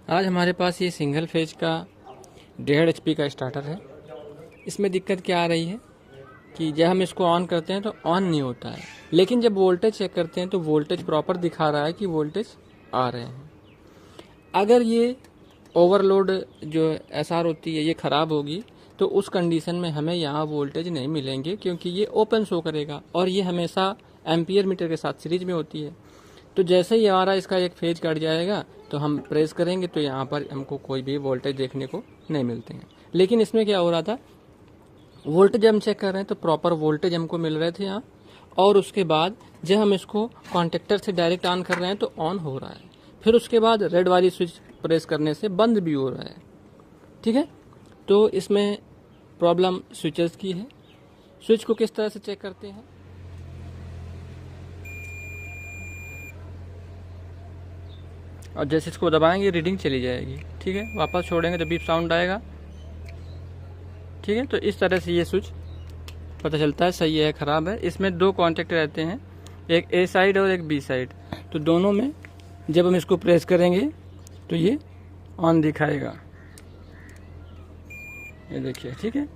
आज हमारे पास ये सिंगल फेज का 1.5 HP का स्टार्टर है। इसमें दिक्कत क्या आ रही है कि जब हम इसको ऑन करते हैं तो ऑन नहीं होता है, लेकिन जब वोल्टेज चेक करते हैं तो वोल्टेज प्रॉपर दिखा रहा है कि वोल्टेज आ रहे हैं। अगर ये ओवरलोड जो SR होती है ये ख़राब होगी तो उस कंडीशन में हमें यहाँ वोल्टेज नहीं मिलेंगे, क्योंकि ये ओपन शो करेगा और ये हमेशा एम्पियर मीटर के साथ सीरीज में होती है। तो जैसे ही हमारा इसका एक फेज कट जाएगा तो हम प्रेस करेंगे तो यहाँ पर हमको कोई भी वोल्टेज देखने को नहीं मिलते हैं। लेकिन इसमें क्या हो रहा था, वोल्टेज हम चेक कर रहे हैं तो प्रॉपर वोल्टेज हमको मिल रहे थे यहाँ, और उसके बाद जब हम इसको कॉन्टेक्टर से डायरेक्ट ऑन कर रहे हैं तो ऑन हो रहा है, फिर उसके बाद रेड वाली स्विच प्रेस करने से बंद भी हो रहा है। ठीक है, तो इसमें प्रॉब्लम स्विचेस की है। स्विच को किस तरह से चेक करते हैं, और जैसे इसको दबाएंगे रीडिंग चली जाएगी। ठीक है, वापस छोड़ेंगे तो बीप साउंड आएगा। ठीक है, तो इस तरह से ये स्विच पता चलता है सही है ख़राब है। इसमें 2 कॉन्टेक्ट रहते हैं, एक A साइड और एक B साइड। तो दोनों में जब हम इसको प्रेस करेंगे तो ये ऑन दिखाएगा, ये देखिए। ठीक है,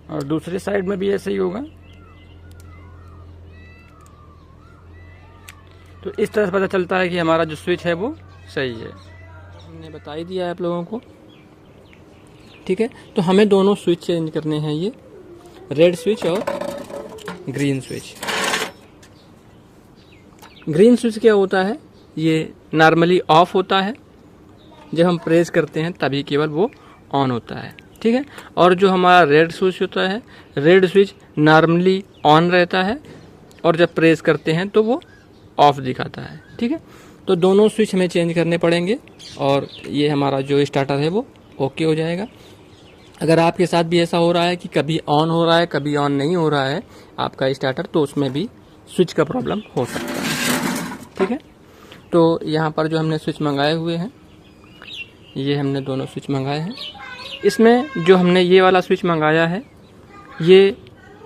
और दूसरी साइड में भी ऐसे ही होगा। तो इस तरह से पता चलता है कि हमारा जो स्विच है वो सही है। हमने बता ही दिया है आप लोगों को। ठीक है, तो हमें दोनों स्विच चेंज करने हैं, ये रेड स्विच और ग्रीन स्विच। ग्रीन स्विच क्या होता है, ये नॉर्मली ऑफ होता है, जब हम प्रेस करते हैं तभी केवल वो ऑन होता है। ठीक है, और जो हमारा रेड स्विच होता है, रेड स्विच नॉर्मली ऑन रहता है और जब प्रेस करते हैं तो वो ऑफ दिखाता है। ठीक है, तो दोनों स्विच हमें चेंज करने पड़ेंगे और ये हमारा जो स्टार्टर है वो ओके हो जाएगा। अगर आपके साथ भी ऐसा हो रहा है कि कभी ऑन हो रहा है कभी ऑन नहीं हो रहा है आपका स्टार्टर, तो उसमें भी स्विच का प्रॉब्लम हो सकता है। ठीक है, तो यहाँ पर जो हमने स्विच मंगाए हुए हैं, ये हमने दोनों स्विच मंगाए हैं। इसमें जो हमने ये वाला स्विच मंगाया है ये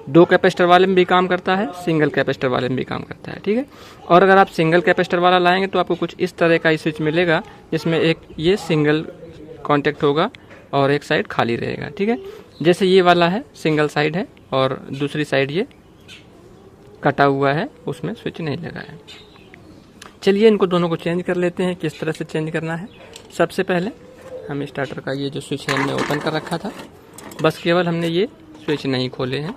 2 कैपेसिटर वाले में भी काम करता है, सिंगल कैपेसिटर वाले में भी काम करता है। ठीक है, और अगर आप सिंगल कैपेसिटर वाला लाएंगे तो आपको कुछ इस तरह का ही स्विच मिलेगा, जिसमें एक ये सिंगल कॉन्टेक्ट होगा और एक साइड खाली रहेगा। ठीक है, जैसे ये वाला है सिंगल साइड है और दूसरी साइड ये कटा हुआ है, उसमें स्विच नहीं लगा है। चलिए इनको दोनों को चेंज कर लेते हैं। किस तरह से चेंज करना है, सबसे पहले हम स्टार्टर का ये जो स्विच है हमने ओपन कर रखा था, बस केवल हमने ये स्विच नहीं खोले हैं।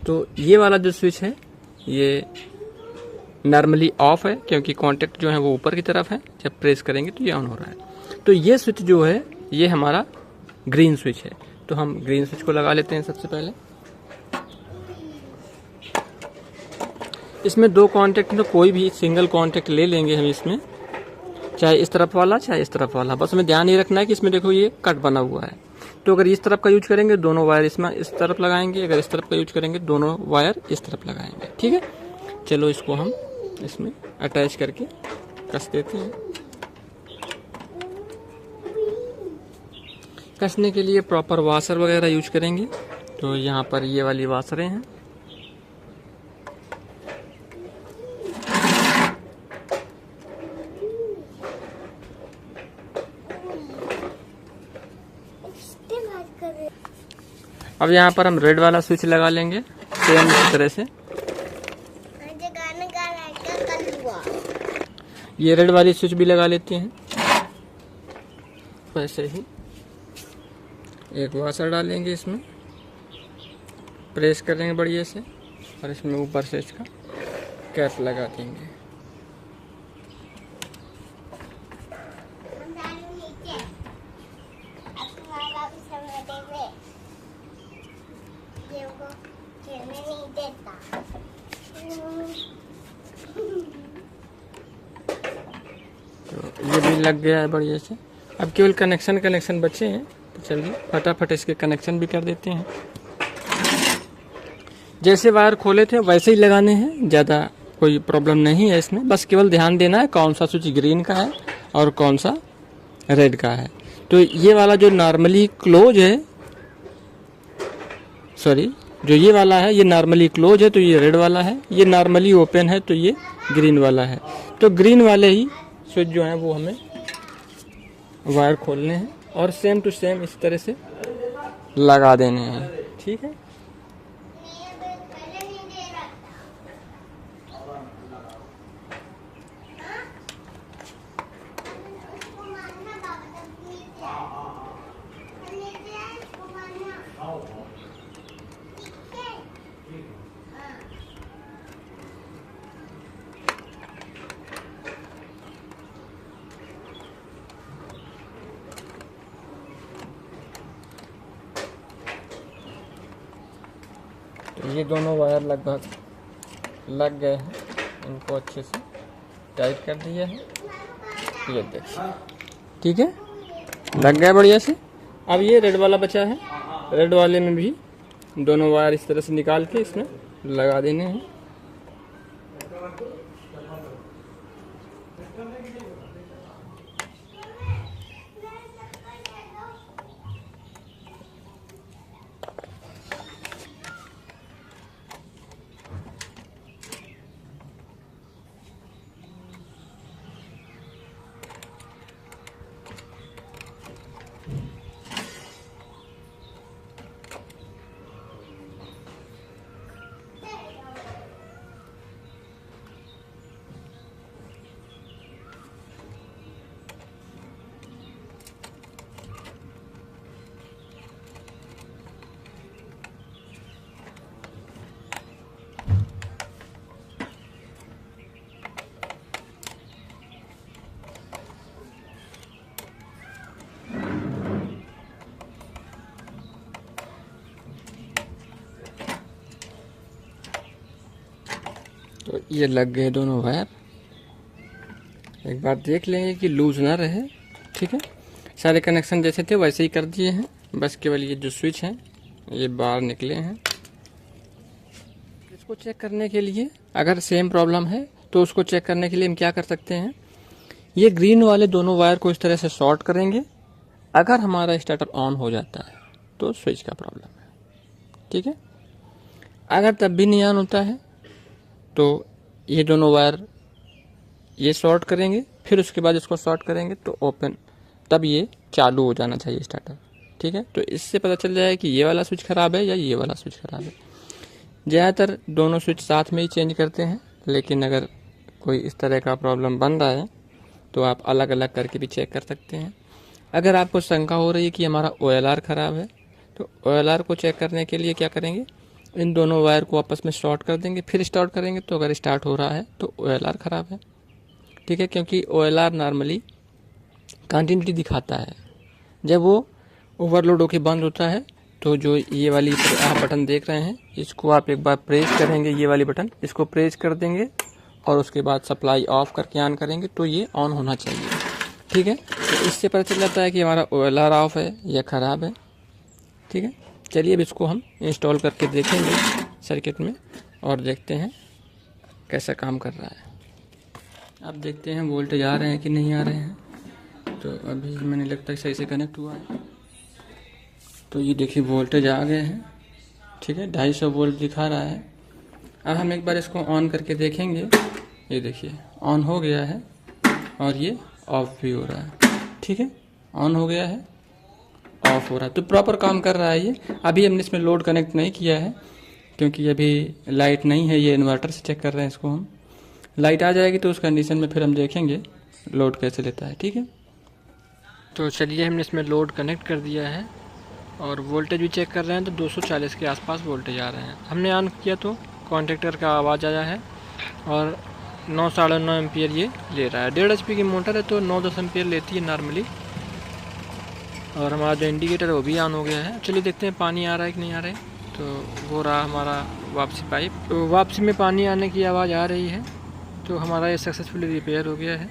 तो ये वाला जो स्विच है ये नॉर्मली ऑफ है, क्योंकि कॉन्टेक्ट जो है वो ऊपर की तरफ है, जब प्रेस करेंगे तो ये ऑन हो रहा है। तो ये स्विच जो है ये हमारा ग्रीन स्विच है, तो हम ग्रीन स्विच को लगा लेते हैं। सबसे पहले इसमें 2 कॉन्टेक्ट, तो कोई भी सिंगल कॉन्टेक्ट ले लेंगे हम इसमें, चाहे इस तरफ वाला चाहे इस तरफ वाला। बस हमें ध्यान ये रखना है कि इसमें देखो ये कट बना हुआ है, तो अगर इस तरफ का यूज करेंगे दोनों वायर इसमें इस तरफ लगाएंगे, अगर इस तरफ का यूज करेंगे दोनों वायर इस तरफ लगाएंगे। ठीक है, चलो इसको हम इसमें अटैच करके कस देते हैं। कसने के लिए प्रॉपर वाशर वगैरह यूज करेंगे, तो यहाँ पर ये वाली वाशरें हैं। अब यहाँ पर हम रेड वाला स्विच लगा लेंगे सेम इसी तरह से। ये रेड वाली स्विच भी लगा लेते हैं। वैसे ही एक वाशर डालेंगे इसमें, प्रेस करेंगे बढ़िया से और इसमें ऊपर से इसका कैप लगा देंगे। तो ये भी लग गया है बढ़िया से। अब केवल कनेक्शन बचे हैं, तो चलिए फटाफट इसके कनेक्शन भी कर देते हैं। जैसे वायर खोले थे वैसे ही लगाने हैं, ज़्यादा कोई प्रॉब्लम नहीं है इसमें। बस केवल ध्यान देना है कौन सा स्विच ग्रीन का है और कौन सा रेड का है। तो ये वाला जो नॉर्मली क्लोज है, सॉरी जो ये वाला है ये नॉर्मली क्लोज है तो ये रेड वाला है, ये नॉर्मली ओपन है तो ये ग्रीन वाला है। तो ग्रीन वाले ही स्विच जो है वो हमें वायर खोलने हैं और सेम टू सेम इस तरह से लगा देने हैं। ठीक है, तो ये दोनों वायर लगभग लग गए हैं, इनको अच्छे से टाइट कर दिया है। ये देखिए, ठीक है, लग गया बढ़िया से। अब ये रेड वाला बचा है, रेड वाले में भी दोनों वायर इस तरह से निकाल के इसमें लगा देने हैं। तो ये लग गए दोनों वायर। एक बार देख लेंगे कि लूज ना रहे। ठीक है, सारे कनेक्शन जैसे थे वैसे ही कर दिए हैं, बस केवल ये जो स्विच हैं ये बाहर निकले हैं। इसको चेक करने के लिए अगर सेम प्रॉब्लम है तो उसको चेक करने के लिए हम क्या कर सकते हैं, ये ग्रीन वाले दोनों वायर को इस तरह से शॉर्ट करेंगे। अगर हमारा स्टार्टर ऑन हो जाता है तो स्विच का प्रॉब्लम है। ठीक है, अगर तब भी नहीं ऑन होता है तो ये दोनों वायर ये शॉर्ट करेंगे, फिर उसके बाद इसको शॉर्ट करेंगे तो ओपन, तब ये चालू हो जाना चाहिए स्टार्टर। ठीक है, तो इससे पता चल जाए कि ये वाला स्विच ख़राब है या ये वाला स्विच ख़राब है। ज़्यादातर दोनों स्विच साथ में ही चेंज करते हैं, लेकिन अगर कोई इस तरह का प्रॉब्लम बन रहा है तो आप अलग अलग करके भी चेक कर सकते हैं। अगर आपको शंका हो रही है कि हमारा OLR ख़राब है तो OLR को चेक करने के लिए क्या करेंगे, इन दोनों वायर को आपस में शॉर्ट कर देंगे, फिर स्टार्ट करेंगे। तो अगर स्टार्ट हो रहा है तो OLR ख़राब है। ठीक है, क्योंकि OLR नॉर्मली कंटिन्यूटी दिखाता है। जब वो ओवरलोड होकर बंद होता है तो जो ये वाली आप बटन देख रहे हैं इसको आप एक बार प्रेस करेंगे, ये वाली बटन इसको प्रेस कर देंगे और उसके बाद सप्लाई ऑफ करके ऑन करेंगे तो ये ऑन होना चाहिए। ठीक है, तो इससे पता चल जाता है कि हमारा OLR ऑफ है या ख़राब है। ठीक है, चलिए अब इसको हम इंस्टॉल करके देखेंगे सर्किट में और देखते हैं कैसा काम कर रहा है। अब देखते हैं वोल्टेज आ रहे हैं कि नहीं आ रहे हैं। तो अभी मैंने लगता है सही से कनेक्ट हुआ है, तो ये देखिए वोल्टेज आ गए हैं। ठीक है, 250 वोल्ट दिखा रहा है। अब हम एक बार इसको ऑन करके देखेंगे। ये देखिए ऑन हो गया है और ये ऑफ भी हो रहा है। ठीक है, ऑन हो गया है, ऑफ हो रहा है, तो प्रॉपर काम कर रहा है ये। अभी हमने इसमें लोड कनेक्ट नहीं किया है क्योंकि अभी लाइट नहीं है, ये इन्वर्टर से चेक कर रहे हैं इसको हम। लाइट आ जाएगी तो उस कंडीशन में फिर हम देखेंगे लोड कैसे लेता है। ठीक है, तो चलिए हमने इसमें लोड कनेक्ट कर दिया है और वोल्टेज भी चेक कर रहे हैं तो 240 के आसपास वोल्टेज आ रहे हैं। हमने ऑन किया तो कॉन्ट्रैक्टर का आवाज़ आया है और 9 साढ़े 9 एम्पियर ये ले रहा है। 1.5 HP की मोटर है तो 9-10 एम्पियर लेती है नॉर्मली। और हमारा जो इंडिकेटर है वो भी ऑन हो गया है। चलिए देखते हैं पानी आ रहा है कि नहीं आ रहा है। तो वो रहा हमारा वापसी पाइप, तो वापसी में पानी आने की आवाज़ आ रही है, तो हमारा ये सक्सेसफुली रिपेयर हो गया है।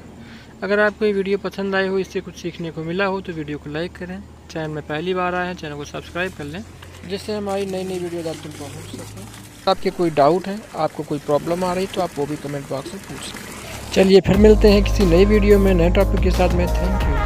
अगर आपको ये वीडियो पसंद आई हो, इससे कुछ सीखने को मिला हो तो वीडियो को लाइक करें। चैनल में पहली बार आए हैं चैनल को सब्सक्राइब कर लें, जिससे हमारी नई नई वीडियो आप तक पहुँच सकें। आपके कोई डाउट है, आपको कोई प्रॉब्लम आ रही तो आप वो भी कमेंट बॉक्स में पूछ सकते हैं। चलिए फिर मिलते हैं किसी नई वीडियो में नए टॉपिक के साथ में। Thank you.